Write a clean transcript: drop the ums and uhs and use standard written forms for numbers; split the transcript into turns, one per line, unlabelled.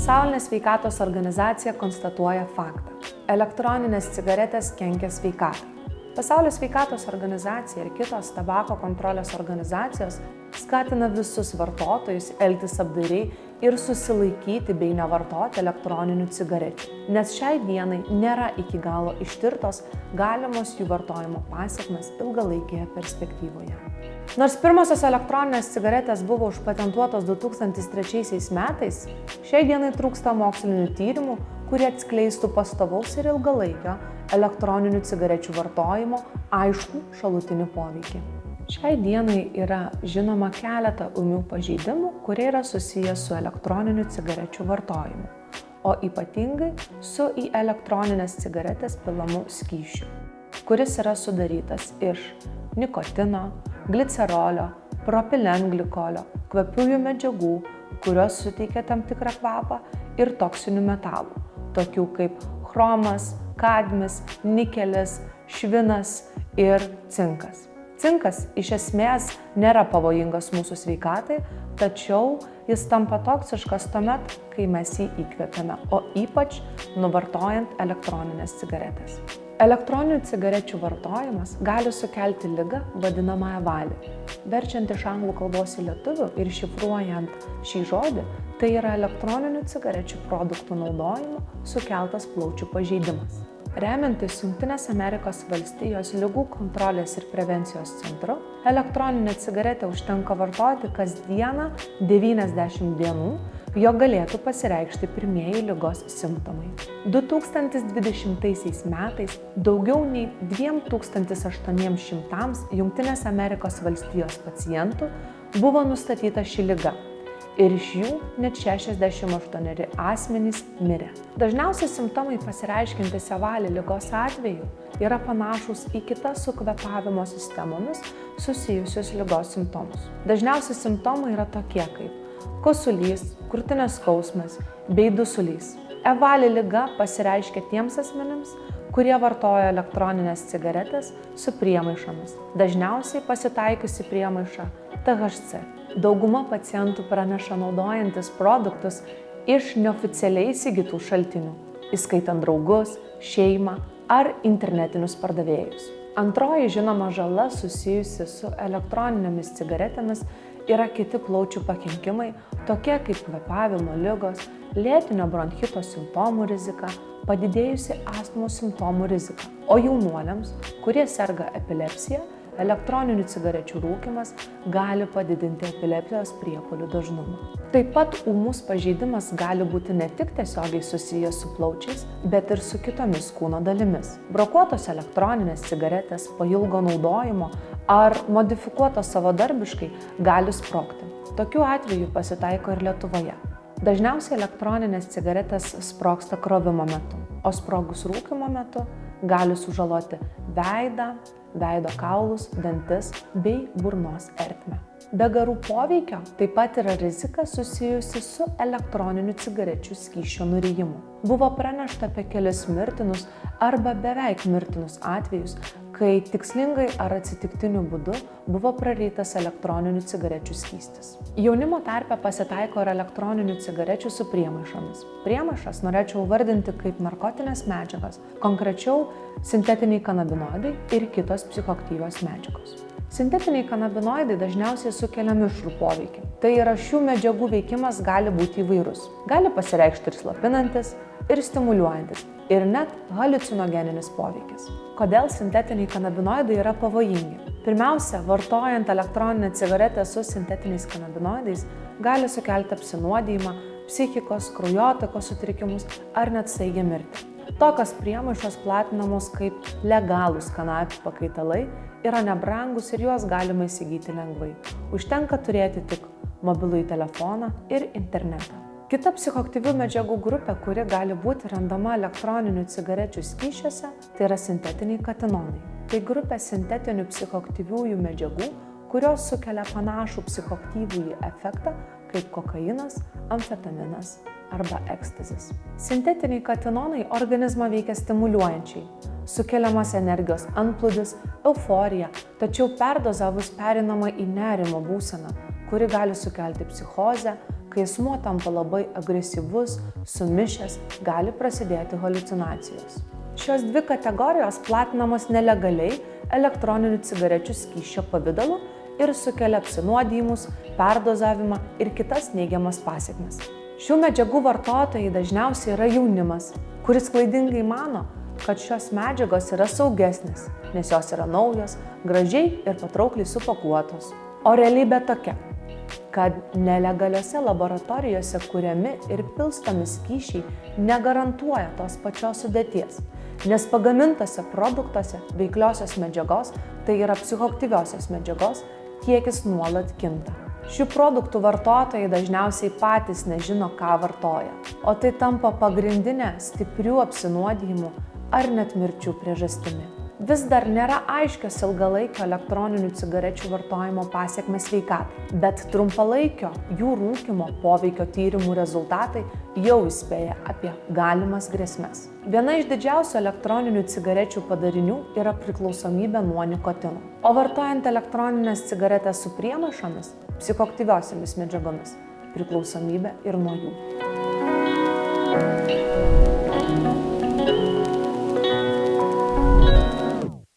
Pasaulinė sveikatos organizacija konstatuoja faktą. Elektroninės cigaretės kenkia sveikatai. Pasaulio sveikatos organizacija ir kitos tabako kontrolės organizacijos skatina visus vartotojus elgtis apdairiai ir susilaikyti bei nevartoti elektroninių cigarečių, nes šiai dienai nėra iki galo ištirtos galimos jų vartojimo pasekmės ilgalaikėje perspektyvoje. Nors pirmosios elektroninės cigaretės buvo užpatentuotos 2003 metais, šiai dienai trūksta mokslinių tyrimų, kurie atskleistų pastovaus ir ilgalaikio elektroninių cigarečių vartojimo aiškų šalutinį poveikį. Šiai dienai yra žinoma keletą ūmių pažeidimų, kurie yra susiję su elektroninių cigarečių vartojimu, o ypatingai su į elektroninės cigaretės pilamu skysčiu, kuris yra sudarytas iš nikotino, glicerolio, propilengglikolio, kvapiųjų medžiagų, kurios suteikia tam tikrą kvapą, ir toksinių metalų, tokių kaip chromas, kadmis, nikelis, švinas ir cinkas. Cinkas iš esmės nėra pavojingas mūsų sveikatai, tačiau jis tampa toksiškas tuomet, kai mes jį įkvepiame, o ypač nuvartojant elektroninės cigaretės. Elektroninių cigarečių vartojimas gali sukelti ligą vadinamą evalį. Verčiant iš anglų kalbos į lietuvių ir šifruojant šį žodį, tai yra elektroninių cigarečių produktų naudojimo sukeltas plaučių pažeidimas. Remiantis Jungtinės Amerikos valstijos ligų kontrolės ir prevencijos centru, elektroninę cigaretę užtenka vartoti kasdieną 90 dienų, jog galėtų pasireikšti pirmieji ligos simptomai. 2020 metais daugiau nei 2800 Jungtinės Amerikos valstijos pacientų buvo nustatyta ši liga ir iš jų net 68 asmenys mirė. Dažniausiai simptomai pasireiškiantys evalį ligos atveju yra panašūs į kitas su kvėpavimo sistemomis susijusius ligos simptomus. Dažniausi simptomai yra tokie kaip kosulys, krūtinės skausmas bei dusulys. Evalį liga pasireiškia tiems asmenims, kurie vartoja elektroninės cigaretės su priemaišomis. Dažniausiai pasitaikiusi priemaiša THC. Dauguma pacientų praneša naudojantis produktus iš neoficialiai įsigytų šaltinių, įskaitant draugus, šeimą ar internetinius pardavėjus. Antroji žinoma žala susijusi su elektroninėmis cigaretėmis yra kiti plaučių pakenkimai, tokie kaip kvėpavimo ligos, lėtinio bronchito simptomų rizika, padidėjusi astmos simptomų rizika. O jaunuoliams, kurie serga epilepsija, elektroninių cigarečių rūkymas gali padidinti epilepsijos priepuolių dažnumą. Taip pat ūmus pažeidimas gali būti ne tik tiesiogiai susijęs su plaučiais, bet ir su kitomis kūno dalimis. Brokuotos elektroninės cigaretės po ilgo naudojimo ar modifikuotos savadarbiškai gali sprogti. Tokių atvejų pasitaiko ir Lietuvoje. Dažniausiai elektroninės cigaretės sprogsta krovimo metu, o sprogus rūkymo metu gali sužaloti veidą, veido kaulus, dantis bei burnos ertmę. Be garų poveikio taip pat yra rizika susijusi su elektroninių cigarečių skysčio nurijimu. Buvo pranešta apie kelis mirtinus arba beveik mirtinus atvejus, kai tikslingai ar atsitiktiniu būdu buvo prarytas elektroninių cigarečių skystis. Jaunimo tarpe pasitaiko ir elektroninių cigarečių su priemaišomis. Priemaišas norėčiau vardinti kaip narkotinės medžiagas, konkrečiau sintetiniai kanabinoidai ir kitos psichoaktyvios medžiagos. Sintetiniai kanabinoidai dažniausiai sukelia mišrų poveikį. Tai yra šių medžiagų veikimas gali būti įvairus. Gali pasireikšti ir slopinantis, ir stimuliuojantis, ir net haliucinogeninis poveikis. Kodėl sintetiniai kanabinoidai yra pavojingi? Pirmiausia, vartojant elektroninę cigaretę su sintetiniais kanabinoidais gali sukelti apsinuodijimą, psichikos, kraujotakos sutrikimus ar net staigią mirtį. Tokios priemaišos platinamos kaip legalūs kanapių pakaitalai, yra nebrangus ir juos galima įsigyti lengvai. Užtenka turėti tik mobilųjį telefoną ir internetą. Kita psichoaktyvių medžiagų grupė, kuri gali būti randama elektroninių cigarečių skysčiuose, tai yra sintetiniai katinonai. Tai grupė sintetinių psichoaktyviųjų medžiagų, kurios sukelia panašų psichoaktyvųjį efektą kaip kokainas, amfetaminas arba ekstazis. Sintetiniai katinonai organizmą veikia stimuliuojančiai. Sukeliamas energijos antplūdis, euforija, tačiau perdozavus pereinama į nerimo būseną, kuri gali sukelti psichozę, kai kai asmuo tampa labai agresyvus, sumišęs, gali prasidėti haliucinacijos. Šios dvi kategorijos platinamos nelegaliai elektroninių cigarečių skysčio pavidalu ir sukelia apsinuodijimus, perdozavimą ir kitas neigiamas pasekmes. Šių medžiagų vartotojai dažniausiai yra jaunimas, kuris klaidingai mano, kad šios medžiagos yra saugesnės, nes jos yra naujos, gražiai ir patraukliai supakuotos. O realybė tokia, kad nelegaliose laboratorijose kuriami ir pilstomi skysčiai negarantuoja tos pačios sudėties, nes pagamintose produktuose veikliosios medžiagos, tai yra psichoaktyviosios medžiagos, kiekis nuolat kinta. Šių produktų vartotojai dažniausiai patys nežino, ką vartoja, o tai tampa pagrindinė stiprių apsinuodijimų ar net mirčių priežastimi. Vis dar nėra aiškios ilgalaikio elektroninių cigarečių vartojimo pasekmės sveikatai, bet trumpalaikio jų rūkymo poveikio tyrimų rezultatai jau įspėja apie galimas grėsmes. Viena iš didžiausių elektroninių cigarečių padarinių yra priklausomybė nuo nikotino. O vartojant elektroninės cigaretės su priemaišomis, psichoaktyviosiomis medžiagomis, priklausomybė ir nuo jų.